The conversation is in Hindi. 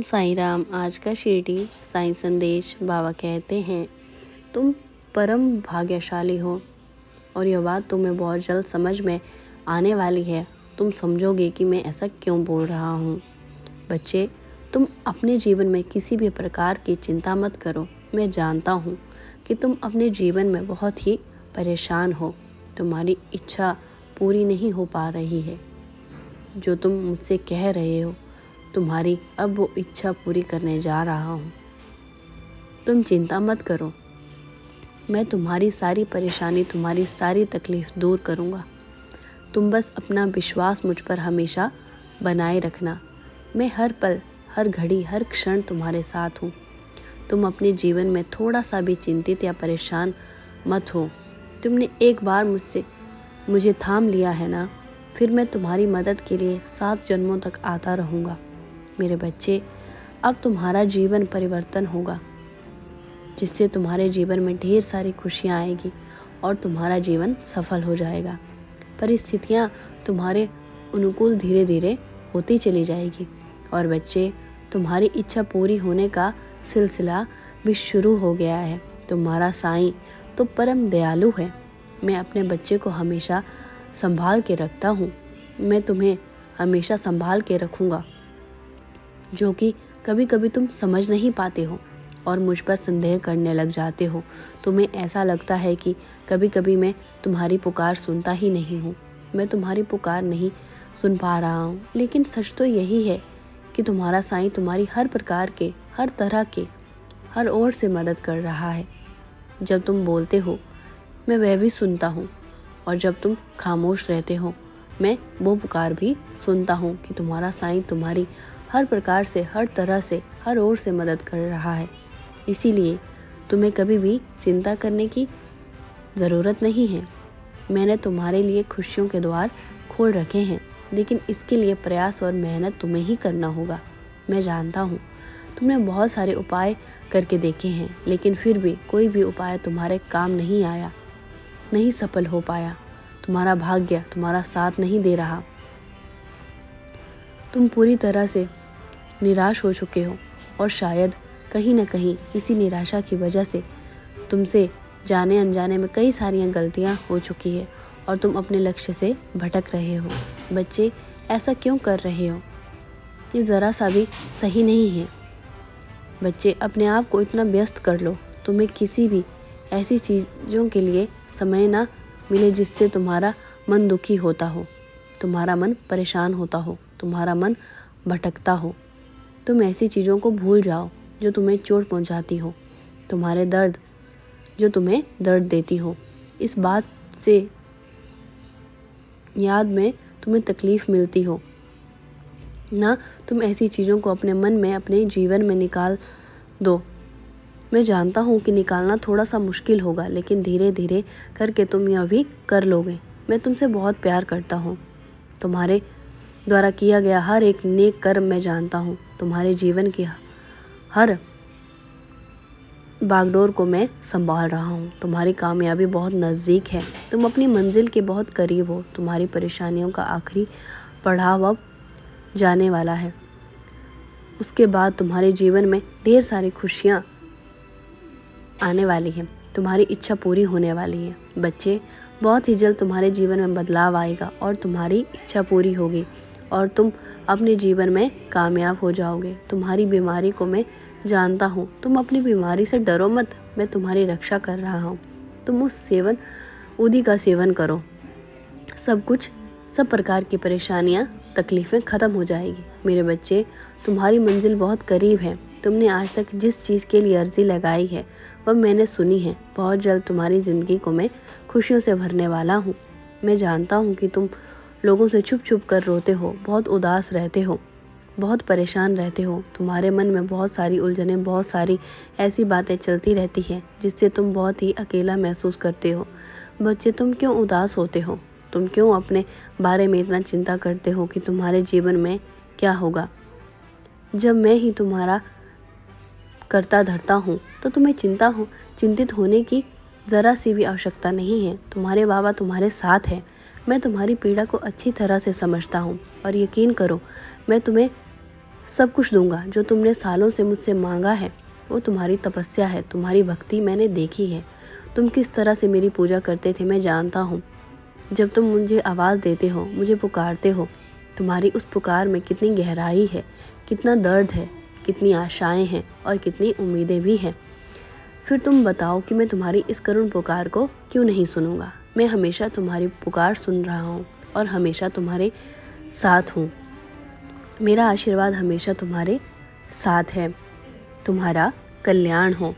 साईं राम। आज का शिरडी साईं संदेश बाबा कहते हैं, तुम परम भाग्यशाली हो और यह बात तुम्हें बहुत जल्द समझ में आने वाली है। तुम समझोगे कि मैं ऐसा क्यों बोल रहा हूँ। बच्चे, तुम अपने जीवन में किसी भी प्रकार की चिंता मत करो। मैं जानता हूँ कि तुम अपने जीवन में बहुत ही परेशान हो। तुम्हारी इच्छा पूरी नहीं हो पा रही है। जो तुम मुझसे कह रहे हो, तुम्हारी अब वो इच्छा पूरी करने जा रहा हूँ। तुम चिंता मत करो। मैं तुम्हारी सारी परेशानी, तुम्हारी सारी तकलीफ़ दूर करूँगा। तुम बस अपना विश्वास मुझ पर हमेशा बनाए रखना। मैं हर पल, हर घड़ी, हर क्षण तुम्हारे साथ हूँ। तुम अपने जीवन में थोड़ा सा भी चिंतित या परेशान मत हो। तुमने एक बार मुझे थाम लिया है ना, फिर मैं तुम्हारी मदद के लिए 7 जन्मों तक आता रहूँगा। मेरे बच्चे, अब तुम्हारा जीवन परिवर्तन होगा, जिससे तुम्हारे जीवन में ढेर सारी खुशियाँ आएगी और तुम्हारा जीवन सफल हो जाएगा। परिस्थितियाँ तुम्हारे अनुकूल धीरे धीरे होती चली जाएगी। और बच्चे, तुम्हारी इच्छा पूरी होने का सिलसिला भी शुरू हो गया है। तुम्हारा साईं तो परम दयालु है। मैं अपने बच्चे को हमेशा संभाल के रखता हूँ। मैं तुम्हें हमेशा संभाल के रखूँगा, जो कि कभी कभी तुम समझ नहीं पाते हो और मुझ पर संदेह करने लग जाते हो। तुम्हें ऐसा लगता है कि कभी कभी मैं तुम्हारी पुकार सुनता ही नहीं हूँ। मैं तुम्हारी पुकार नहीं सुन पा रहा हूँ, लेकिन सच तो यही है कि तुम्हारा साईं तुम्हारी हर प्रकार के, हर तरह के, हर ओर से मदद कर रहा है। जब तुम बोलते हो, मैं वह भी सुनता हूँ, और जब तुम खामोश रहते हो, मैं वो पुकार भी सुनता हूँ कि तुम्हारा साईं तुम्हारी हर प्रकार से, हर तरह से, हर ओर से मदद कर रहा है। इसीलिए तुम्हें कभी भी चिंता करने की ज़रूरत नहीं है। मैंने तुम्हारे लिए खुशियों के द्वार खोल रखे हैं, लेकिन इसके लिए प्रयास और मेहनत तुम्हें ही करना होगा। मैं जानता हूँ तुमने बहुत सारे उपाय करके देखे हैं, लेकिन फिर भी कोई भी उपाय तुम्हारे काम नहीं आया, नहीं सफल हो पाया। तुम्हारा भाग्य तुम्हारा साथ नहीं दे रहा। तुम पूरी तरह से निराश हो चुके हो और शायद कहीं ना कहीं इसी निराशा की वजह से तुमसे जाने अनजाने में कई सारी गलतियां हो चुकी है और तुम अपने लक्ष्य से भटक रहे हो। बच्चे, ऐसा क्यों कर रहे हो? ये ज़रा सा भी सही नहीं है। बच्चे, अपने आप को इतना व्यस्त कर लो, तुम्हें किसी भी ऐसी चीज़ों के लिए समय ना मिले जिससे तुम्हारा मन दुखी होता हो, तुम्हारा मन परेशान होता हो, तुम्हारा मन भटकता हो। तुम ऐसी चीज़ों को भूल जाओ जो तुम्हें चोट पहुंचाती हो, तुम्हारे दर्द जो तुम्हें दर्द देती हो। इस बात से याद में तुम्हें तकलीफ़ मिलती हो ना, तुम ऐसी चीज़ों को अपने मन में, अपने जीवन में निकाल दो। मैं जानता हूँ कि निकालना थोड़ा सा मुश्किल होगा, लेकिन धीरे धीरे करके तुम यह भी कर लोगे। मैं तुमसे बहुत प्यार करता हूँ। तुम्हारे द्वारा किया गया हर एक नेक कर्म मैं जानता हूँ। तुम्हारे जीवन की हर बागडोर को मैं संभाल रहा हूँ। तुम्हारी कामयाबी बहुत नज़दीक है। तुम अपनी मंजिल के बहुत करीब हो। तुम्हारी परेशानियों का आखिरी पड़ाव अब जाने वाला है। उसके बाद तुम्हारे जीवन में ढेर सारी खुशियाँ आने वाली है। तुम्हारी इच्छा पूरी होने वाली है। बच्चे, बहुत ही जल्द तुम्हारे जीवन में बदलाव आएगा और तुम्हारी इच्छा पूरी होगी और तुम अपने जीवन में कामयाब हो जाओगे। तुम्हारी बीमारी को मैं जानता हूँ। तुम अपनी बीमारी से डरो मत, मैं तुम्हारी रक्षा कर रहा हूँ। तुम उस उदी का सेवन करो। सब प्रकार की परेशानियाँ, तकलीफ़ें ख़त्म हो जाएगी। मेरे बच्चे, तुम्हारी मंजिल बहुत करीब है। तुमने आज तक जिस चीज़ के लिए अर्जी लगाई है वह मैंने सुनी है। बहुत जल्द तुम्हारी ज़िंदगी को मैं खुशियों से भरने वाला हूँ। मैं जानता हूँ कि तुम लोगों से छुप छुप कर रोते हो, बहुत उदास रहते हो, बहुत परेशान रहते हो। तुम्हारे मन में बहुत सारी उलझनें, बहुत सारी ऐसी बातें चलती रहती हैं जिससे तुम बहुत ही अकेला महसूस करते हो। बच्चे, तुम क्यों उदास होते हो? तुम क्यों अपने बारे में इतना चिंता करते हो कि तुम्हारे जीवन में क्या होगा? जब मैं ही तुम्हारा करता धरता हूँ तो तुम्हें चिंतित होने की ज़रा सी भी आवश्यकता नहीं है। तुम्हारे बाबा तुम्हारे साथ हैं। मैं तुम्हारी पीड़ा को अच्छी तरह से समझता हूँ और यकीन करो, मैं तुम्हें सब कुछ दूंगा। जो तुमने सालों से मुझसे मांगा है वो तुम्हारी तपस्या है, तुम्हारी भक्ति मैंने देखी है। तुम किस तरह से मेरी पूजा करते थे मैं जानता हूँ। जब तुम मुझे आवाज़ देते हो, मुझे पुकारते हो, तुम्हारी उस पुकार में कितनी गहराई है, कितना दर्द है, कितनी आशाएं हैं और कितनी उम्मीदें भी हैं। फिर तुम बताओ कि मैं तुम्हारी इस करुण पुकार को क्यों नहीं सुनूंगा। मैं हमेशा तुम्हारी पुकार सुन रहा हूँ और हमेशा तुम्हारे साथ हूँ। मेरा आशीर्वाद हमेशा तुम्हारे साथ है। तुम्हारा कल्याण हो।